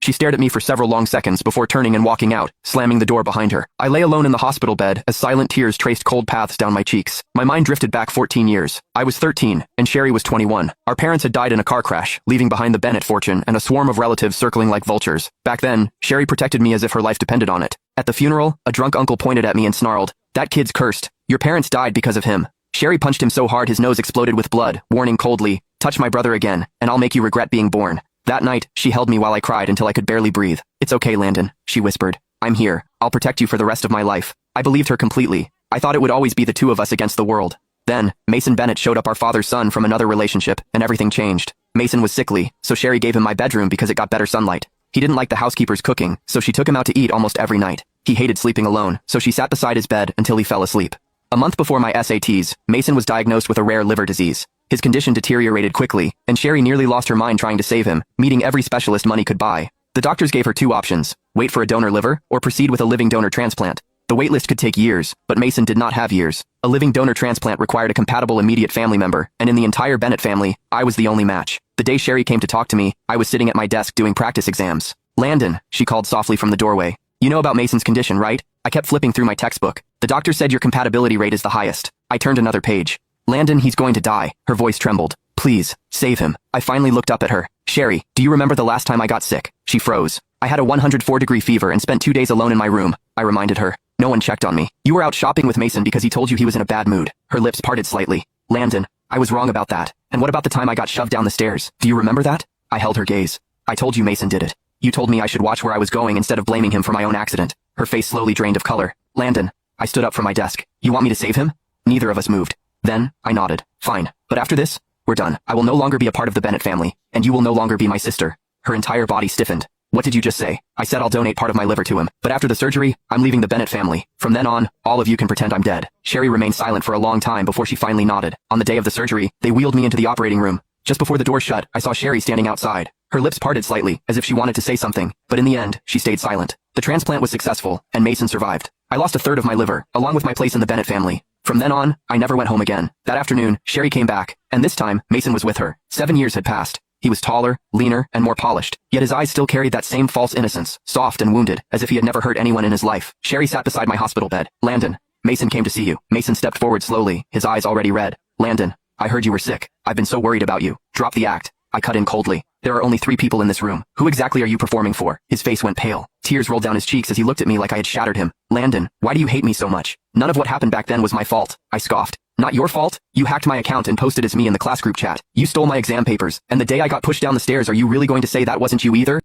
She stared at me for several long seconds before turning and walking out, slamming the door behind her. I lay alone in the hospital bed as silent tears traced cold paths down my cheeks. My mind drifted back 14 years. I was 13, and Sherry was 21. Our parents had died in a car crash, leaving behind the Bennett fortune and a swarm of relatives circling like vultures. Back then, Sherry protected me as if her life depended on it. At the funeral, a drunk uncle pointed at me and snarled, "That kid's cursed. Your parents died because of him." Sherry punched him so hard his nose exploded with blood, warning coldly, "Touch my brother again, and I'll make you regret being born." That night, she held me while I cried until I could barely breathe. "It's okay, Landon," she whispered. "I'm here. I'll protect you for the rest of my life." I believed her completely. I thought it would always be the two of us against the world. Then, Mason Bennett showed up, our father's son from another relationship, and everything changed. Mason was sickly, so Sherry gave him my bedroom because it got better sunlight. He didn't like the housekeeper's cooking, so she took him out to eat almost every night. He hated sleeping alone, so she sat beside his bed until he fell asleep. A month before my SATs, Mason was diagnosed with a rare liver disease. His condition deteriorated quickly, and Sherry nearly lost her mind trying to save him, meeting every specialist money could buy. The doctors gave her two options: wait for a donor liver, or proceed with a living donor transplant. The waitlist could take years, but Mason did not have years. A living donor transplant required a compatible immediate family member, and in the entire Bennett family, I was the only match. The day Sherry came to talk to me, I was sitting at my desk doing practice exams. "Landon," she called softly from the doorway. "You know about Mason's condition, right?" I kept flipping through my textbook. "The doctor said your compatibility rate is the highest." I turned another page. "Landon, he's going to die." Her voice trembled. "Please, save him." I finally looked up at her. "Sherry, do you remember the last time I got sick?" She froze. "I had a 104-degree fever and spent 2 days alone in my room," I reminded her. "No one checked on me. You were out shopping with Mason because he told you he was in a bad mood." Her lips parted slightly. "Landon, I was wrong about that. And what about the time I got shoved down the stairs? Do you remember that?" I held her gaze. "I told you Mason did it. You told me I should watch where I was going instead of blaming him for my own accident." Her face slowly drained of color. "Landon," I stood up from my desk. "You want me to save him?" Neither of us moved. Then, I nodded. "Fine. But after this, we're done. I will no longer be a part of the Bennett family, and you will no longer be my sister." Her entire body stiffened. "What did you just say?" I said I'll donate part of my liver to him. "But after the surgery, I'm leaving the Bennett family. From then on, all of you can pretend I'm dead." Sherry remained silent for a long time before she finally nodded. On the day of the surgery, they wheeled me into the operating room. Just before the door shut, I saw Sherry standing outside. Her lips parted slightly, as if she wanted to say something, but in the end, she stayed silent. The transplant was successful, and Mason survived. I lost a third of my liver, along with my place in the Bennett family. From then on, I never went home again. That afternoon, Sherry came back, and this time, Mason was with her. 7 years had passed. He was taller, leaner, and more polished, yet his eyes still carried that same false innocence, soft and wounded, as if he had never hurt anyone in his life. Sherry sat beside my hospital bed. "Landon, Mason came to see you." Mason stepped forward slowly, his eyes already red. "Landon, I heard you were sick. I've been so worried about you." "Drop the act." I cut in coldly. "There are only 3 people in this room. Who exactly are you performing for?" His face went pale. Tears rolled down his cheeks as he looked at me like I had shattered him. "Landon, why do you hate me so much? None of what happened back then was my fault." I scoffed. "Not your fault? You hacked my account and posted as me in the class group chat. You stole my exam papers, and the day I got pushed down the stairs, are you really going to say that wasn't you either?"